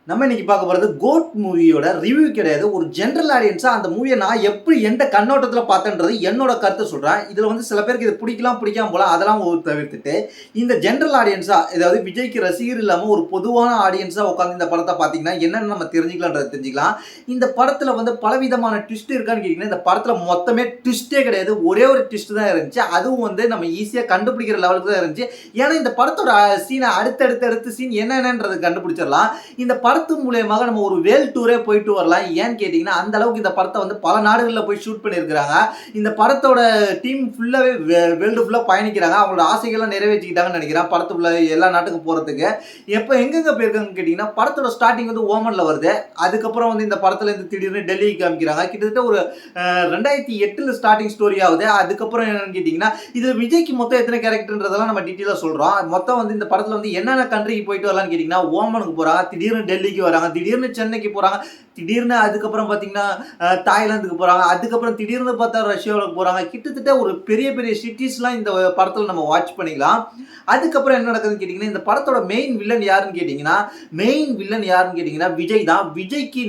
நம்ம இன்னைக்கு பார்க்க போகிறது கோட் மூவியோட ரிவ்யூ கிடையாது. ஒரு ஜென்ரல் ஆடியன்ஸா அந்த மூவியை நான் எப்படி எந்த கண்ணோட்டத்தில் பார்த்தேன்றது என்னோட கருத்தை சொல்கிறேன். இதில் வந்து சில பேருக்கு இது பிடிக்கலாம் பிடிக்காம போல அதெல்லாம் தவிர்த்துட்டு இந்த ஜென்ரல் ஆடியன்ஸா, அதாவது விஜய்க்கு ரசிகர் இல்லாமல் ஒரு பொதுவான ஆடியன்ஸாக உட்காந்து இந்த படத்தை பார்த்தீங்கன்னா என்னென்னு நம்ம தெரிஞ்சுக்கலான்றதை தெரிஞ்சுக்கலாம். இந்த படத்தில் வந்து பலவிதமான ட்விஸ்ட் இருக்கான்னு கேட்டிங்கன்னா இந்த படத்தில் மொத்தமே ட்விஸ்ட்டே கிடையாது. ஒரே ஒரு ட்விஸ்ட் தான் இருந்துச்சு. அதுவும் வந்து நம்ம ஈஸியாக கண்டுபிடிக்கிற லெவலுக்கு தான் இருந்துச்சு. ஏன்னா இந்த படத்தோட சீனை அடுத்த சீன் என்னென்னன்றது கண்டுபிடிச்சிடலாம். இந்த படத்து மூலமாக நம்ம ஒரு வேர்ல்ட் டூரே போயிட்டு வரலாம். ஏன்னு கேட்டிங்கன்னா அந்த அளவுக்கு இந்த படத்தை வந்து பல நாடுகளில் போய் ஷூட் பண்ணியிருக்கிறாங்க. இந்த படத்தோட டீம் ஃபுல்லாகவே வேர்ல்டு ஃபுல்லாக பயணிக்கிறாங்க. அவங்களோட ஆசைகள்லாம் நிறைவேற்றிக்கிட்டாங்கன்னு நினைக்கிறேன் படத்துக்குள்ள எல்லா நாட்டுக்கும் போகிறதுக்கு. எப்போ எங்கெங்கே போயிருக்காங்கன்னு கேட்டிங்கன்னா படத்தோட ஸ்டார்டிங் வந்து ஓமனில் வருது. அதுக்கப்புறம் வந்து இந்த படத்தில் இருந்து திடீர்னு டெல்லிக்கு காமிக்கிறாங்க. கிட்டத்தட்ட ஒரு 2008 ஸ்டார்டிங் ஸ்டோரி ஆகுது. அதுக்கப்புறம் என்னன்னு கேட்டிங்கன்னா இது விஜய்க்கு மொத்தம் எத்தனை கேரக்டர்ன்றதெல்லாம் நம்ம டீட்டெயிலாக சொல்கிறோம். மொத்தம் வந்து இந்த படத்தில் வந்து என்னென்ன கண்ட்ரிக்கு போயிட்டு வரலான்னு கேட்டிங்கன்னா ஓமனுக்கு போகிறாங்க, திடீர்னு டெல்லிக்கு வராங்க, திடீர்னு சென்னைக்கு போகிறாங்க, திடீர்னு அதுக்கப்புறம் பார்த்தீங்கன்னா தாய்லாந்துக்கு போகிறாங்க, அதுக்கப்புறம் திடீர்னு பார்த்தா ரஷ்யாவுக்கு போகிறாங்க. கிட்டத்தட்ட ஒரு பெரிய பெரிய சிட்டிஸ்லாம் இந்த படத்தில் நம்ம வாட்ச் பண்ணிக்கலாம். அதுக்கப்புறம் என்ன நடக்குதுன்னு கேட்டிங்கன்னா இந்த படத்தோட மெயின் வில்லன் யாருன்னு கேட்டிங்கன்னா விஜய் தான். விஜய்க்கு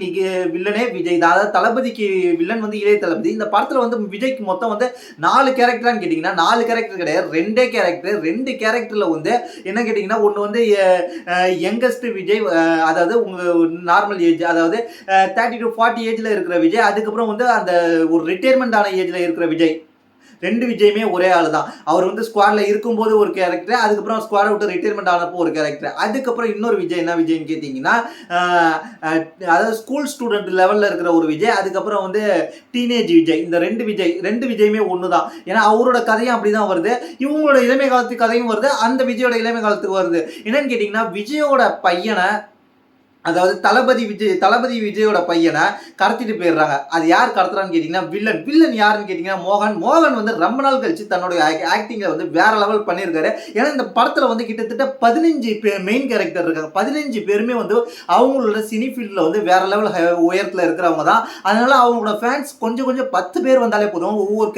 வில்லனே விஜய் தான். அதாவது தளபதிக்கு வில்லன் வந்து இளைய தளபதி. இந்த படத்தில் வந்து விஜய்க்கு மொத்தம் வந்து 4 கேரக்டரான்னு கேட்டிங்கன்னா 4 கேரக்டர் கிடையாது, 2 கேரக்டர். 2 கேரக்டரில் வந்து என்ன கேட்டிங்கன்னா ஒன்று வந்து யங்கஸ்ட் விஜய், அதாவது உங்கள் நார்மல் ஏஜ், அதாவது 30 to 40 ஏஜில் இருக்கிற விஜய். அதுக்கப்புறம் வந்து அந்த ஒரு ரிட்டையர்மெண்ட் ஆன ஏஜில் இருக்கிற விஜய். 2 விஜயுமே ஒரே ஆள் தான். அவர் வந்து ஸ்குவாடில் இருக்கும்போது ஒரு கேரக்டர், அதுக்கப்புறம் ஸ்குவாடை விட்டு ரிட்டையர்மெண்ட் ஆனப்போ ஒரு கேரக்டர். அதுக்கப்புறம் இன்னொரு விஜய் என்ன விஜய்னு கேட்டிங்கன்னா அதாவது ஸ்கூல் ஸ்டூடெண்ட் லெவலில் இருக்கிற ஒரு விஜய். அதுக்கப்புறம் வந்து டீனேஜ் விஜய். இந்த 2 விஜயுமே ஒன்று தான். ஏன்னா அவரோட கதையும் அப்படி தான் வருது, இவங்களோட இளமை காலத்து கதையும் வருது, அந்த விஜயோட இளமை காலத்துக்கு வருது. என்னன்னு கேட்டிங்கன்னா விஜயோட பையனை, அதாவது தளபதி விஜயோட பையனை கடத்திட்டு போயிடுறாங்க. அது யார் கடத்துறான்னு கேட்டிங்கன்னா வில்லன் யாருன்னு கேட்டிங்கன்னா மோகன் வந்து ரொம்ப நாள் கழிச்சு தன்னோட ஆக்டிங்கை வந்து வேற லெவல் பண்ணியிருக்காரு. ஏன்னா இந்த படத்தில் வந்து கிட்டத்தட்ட 15 மெயின் கேரக்டர் இருக்காங்க. 15 பேருமே வந்து அவங்களோட சினி ஃபீல்டில் வந்து வேற லெவல் உயரத்தில் இருக்கிறவங்க தான். அதனால அவங்களோட ஃபேன்ஸ் கொஞ்சம் 10 பேர் வந்தாலே போதும். ஒவ்வொரு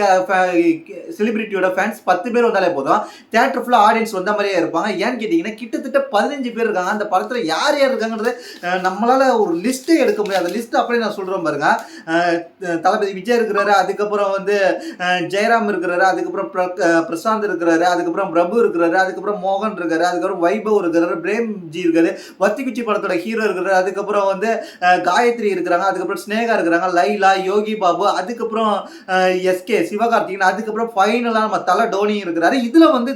செலிபிரிட்டியோட ஃபேன்ஸ் 10 பேர் வந்தாலே போதும். தியேட்டர் ஃபுல்லாக ஆடியன்ஸ் வந்த மாதிரியே இருப்பாங்க. ஏன்னு கேட்டிங்கன்னா கிட்டத்தட்ட 15 பேர் இருக்காங்க. அந்த படத்தில் யார் இருக்காங்கிறது நம்மளால ஒரு லிஸ்ட்டே எடுக்க முடியாது. லிஸ்ட் அப்படியே நான் சொல்கிறேன் பாருங்க. தளபதி விஜய் இருக்கிறாரு, அதுக்கப்புறம் வந்து ஜெயராம் இருக்கிறாரு, அதுக்கப்புறம் பிரசாந்த் இருக்கிறாரு, அதுக்கப்புறம் பிரபு இருக்கிறாரு, அதுக்கப்புறம் மோகன் இருக்காரு, அதுக்கப்புறம் வைபவ் இருக்கிறாரு, பிரேம்ஜி இருக்காரு, வத்திக்குச்சி படத்தோட ஹீரோ இருக்கிறாரு, அதுக்கப்புறம் வந்து காயத்ரி இருக்கிறாங்க, அதுக்கப்புறம் ஸ்னேகா இருக்கிறாங்க, லைலா, யோகி பாபு, அதுக்கப்புறம் எஸ்கே சிவகார்த்திகன், அதுக்கப்புறம் ஃபைனலாக நம்ம தலை டோனி இருக்கிறாரு. இதில் வந்து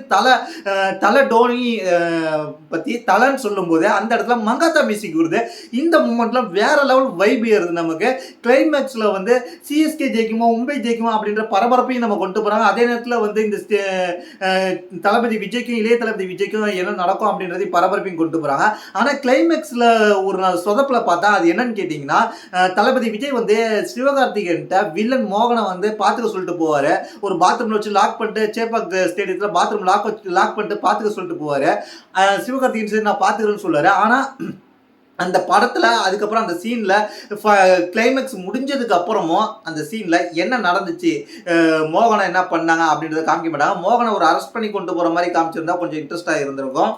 தலை டோனி பற்றி தலைன்னு சொல்லும்போது அந்த இடத்துல மங்காத்தா மியூசிக் வருது. இந்த மூமெண்ட்ல வேற லெவல் வைப் ஏறுது நமக்கு. கிளைமேக்ஸ்ல வந்து சிஎஸ்கே ஜெயிக்குமா மும்பை ஜெயிக்குமா அப்படின்ற பரபரப்பையும் நம்ம கொண்டு போறாங்க. அதே நேரத்தில் வந்து இந்த தளபதி விஜய்க்கும் இளைய தளபதி விஜய்க்கும் என்ன நடக்கும் அப்படின்றதையும் பரபரப்பையும் கொண்டு போறாங்க. ஆனா கிளைமேக்ஸ்ல ஒரு நாள் சொதப்பில் பார்த்தா அது என்னன்னு கேட்டீங்கன்னா தளபதி விஜய் வந்து சிவகார்த்திகேயன்ட்ட வில்லன் மோகனை வந்து பாத்துக்க சொல்லிட்டு போவாரு. ஒரு பாத்ரூம்ல வச்சு லாக் பண்ணிட்டு சேப்பாக் ஸ்டேடியத்துல பாத்ரூம் லாக் பண்ணிட்டு பாத்துக்க சொல்லிட்டு போவாரு. சிவகார்த்திகேயன் சரி நான் பாத்துக்கிறேன்னு சொல்லுவாரு. ஆனா அந்த படத்தில் அதுக்கப்புறம் அந்த சீனில் கிளைமேக்ஸ் முடிஞ்சதுக்கு அப்புறமும் அந்த சீனில் என்ன நடந்துச்சு, மோகனை என்ன பண்ணாங்க அப்படின்றத காமிக்க மாட்டாங்க. மோகனை ஒரு அரெஸ்ட் பண்ணி கொண்டு போகிற மாதிரி காமிச்சிருந்தா கொஞ்சம் இன்ட்ரெஸ்டாக இருந்திருக்கும்.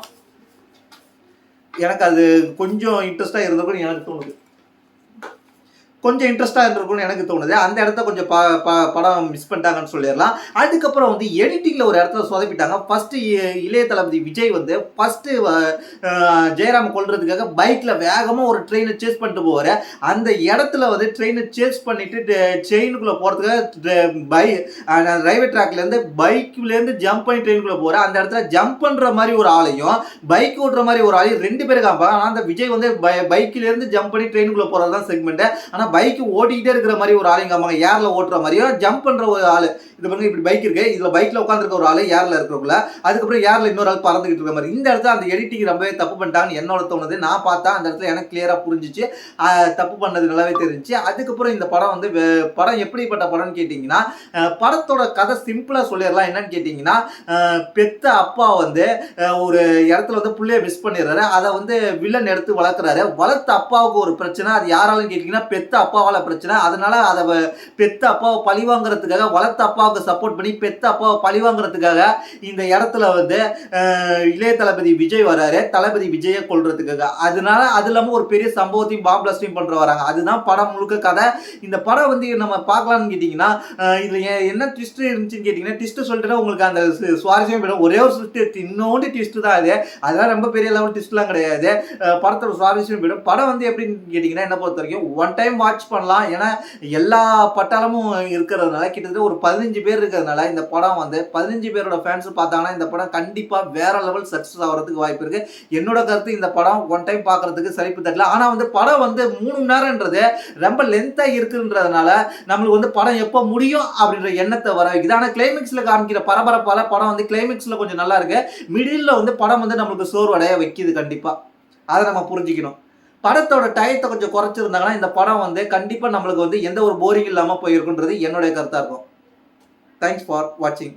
எனக்கு அது கொஞ்சம் இன்ட்ரெஸ்டாக இருந்திருக்கும் எனக்கு தோணுது. கொஞ்சம் இன்ட்ரெஸ்டாக இருந்திருக்கும்னு எனக்கு தோணுது. அந்த இடத்த கொஞ்சம் படம் மிஸ் பண்ணிட்டாங்கன்னு சொல்லிடலாம். அதுக்கப்புறம் வந்து எடிட்டிங்கில் ஒரு இடத்துல சொதப்பிட்டாங்க. ஃபஸ்ட்டு இளைய தளபதி விஜய் வந்து ஃபஸ்ட்டு ஜெயராம் கொல்றதுக்காக பைக்கில் வேகமாக ஒரு ட்ரெயினை சேஸ் பண்ணிட்டு போவார். அந்த இடத்துல வந்து ட்ரெயினை சேஸ் பண்ணிவிட்டு ட்ரெயினுக்குள்ளே போகிறதுக்காக ரயில்வே ட்ராக்லேருந்து பைக்லேருந்து ஜம்ப் பண்ணி ட்ரெயினுக்குள்ளே போகிறார். அந்த இடத்துல ஜம்ப் பண்ணுற மாதிரி ஒரு ஆளையும் பைக் ஓட்டுற மாதிரி ஒரு ஆளையும் 2 பேர் காப்பாங்க. ஆனால் அந்த விஜய் வந்து பைக்கிலேருந்து ஜம்ப் பண்ணி ட்ரெயினுக்குள்ளே போகிறது தான் செக்மெண்ட்டு. ஆனால் பைக்கு ஓட்டிக்கிட்டே இருக்கிற மாதிரி ஒரு ஆள் இங்கே ஏர்ல ஓட்டுற மாதிரியும் ஜம்ப் பண்ற ஒரு ஆள். இது பாருங்க இப்படி பைக் இருக்கு, இதுல பைக்ல உட்காந்துருக்க ஒரு ஆள் ஏர்ல இருக்கிறவங்கள, அதுக்கப்புறம் ஏர்ல இன்னொரு ஆள் பறந்துகிட்டு இருக்க மாதிரி. இந்த இடத்துல அந்த எடிட்டிங் ரொம்பவே தப்பு பண்ணிட்டாங்கன்னு என்னோட தோணுது. நான் பார்த்தா அந்த இடத்துல எனக்கு கிளியரா புரிஞ்சிச்சு, தப்பு பண்ணது நல்லாவே தெரிஞ்சிச்சு. அதுக்கப்புறம் இந்த படம் வந்து படம் எப்படிப்பட்ட படம்னு கேட்டிங்கன்னா படத்தோட கதை சிம்பிளா சொல்லிடலாம். என்னன்னு கேட்டிங்கன்னா பெத்த அப்பா வந்து ஒரு இடத்துல வந்து புள்ளைய மிஸ் பண்ணிடுறாரு. அதை வந்து வில்லன் எடுத்து வளர்க்குறாரு. வளர்த்த அப்பாவுக்கு ஒரு பிரச்சனை. அது யாராலும் கேட்டிங்கன்னா பெத்த அப்பாவால் பிரச்சனை. அதனால அதை பெத்த அப்பாவை பழி வாங்குறதுக்காக வளர்த்த அப்பா அப்பாவுக்கு சப்போர்ட் பண்ணி பெத்த அப்பாவை பழி வாங்குறதுக்காக இந்த இடத்துல வந்து இளைய தளபதி விஜய் வராரு, தளபதி விஜயை கொல்றதுக்காக. அதனால அது இல்லாம ஒரு பெரிய சம்பவத்தையும் பாம் பிளாஸ்டையும் பண்ற வராங்க. அதுதான் படம் முழுக்க கதை. இந்த படம் வந்து நம்ம பார்க்கலாம்னு கேட்டீங்கன்னா இதுல என்ன ட்விஸ்ட் இருந்துச்சுன்னு கேட்டீங்கன்னா, ட்விஸ்ட் சொல்லிட்டுனா உங்களுக்கு அந்த சுவாரஸ்யம் போயிடும். ஒரே ஒரு ட்விஸ்ட், இன்னொன்று ட்விஸ்ட் தான் அது. அதெல்லாம் ரொம்ப பெரிய லெவல் ட்விஸ்ட்லாம் கிடையாது. படத்தோட சுவாரஸ்யம் போயிடும். படம் வந்து எப்படின்னு கேட்டீங்கன்னா, என்ன பொறுத்த வரைக்கும் ஒன் டைம் வாட்ச் பண்ணலாம். ஏன்னா எல்லா பட்டாளமும் இருக்கிறதுனால கிட்டத்தட்ட ஒரு 15 பேர் இருக்கிறதுனால இந்த படம் வந்து 15 பேரோட ஃபேன்ஸ் பார்த்தாங்கன்னா இந்த படம் கண்டிப்பா வேற லெவல் சக்சஸ் ஆகிறதுக்கு வாய்ப்பு இருக்கு. என்னோட கருத்து இந்த படம் ஒன் டைம் பார்க்கறதுக்கு சலிப்பு தட்டல. ஆனா வந்து படம் வந்து 3 மணி நேரம்ன்றது ரொம்ப லென்த்தா இருக்குன்றதுனால நம்மளுக்கு வந்து படம் எப்போ முடியும் அப்படின்ற எண்ணத்தை வர வைக்குது. ஆனா கிளைமேக்ஸ்ல காமிக்கிற பரபரப்பால படம் வந்து கிளைமேக்ஸ்ல கொஞ்சம் நல்லா இருக்கு. மிடில்ல வந்து படம் வந்து நம்மளுக்கு சோர்வடைய வைக்குது கண்டிப்பா. அதை நம்ம புரிஞ்சுக்கணும். படத்தோட டயத்தை கொஞ்சம் குறைச்சிருந்தாங்கன்னா இந்த படம் வந்து கண்டிப்பா நம்மளுக்கு வந்து எந்த ஒரு போரிங் இல்லாம போயிருக்குன்றது என்னுடைய கருத்தா இருக்கும். தேங்க்ஸ் ஃபார் வாட்சிங்.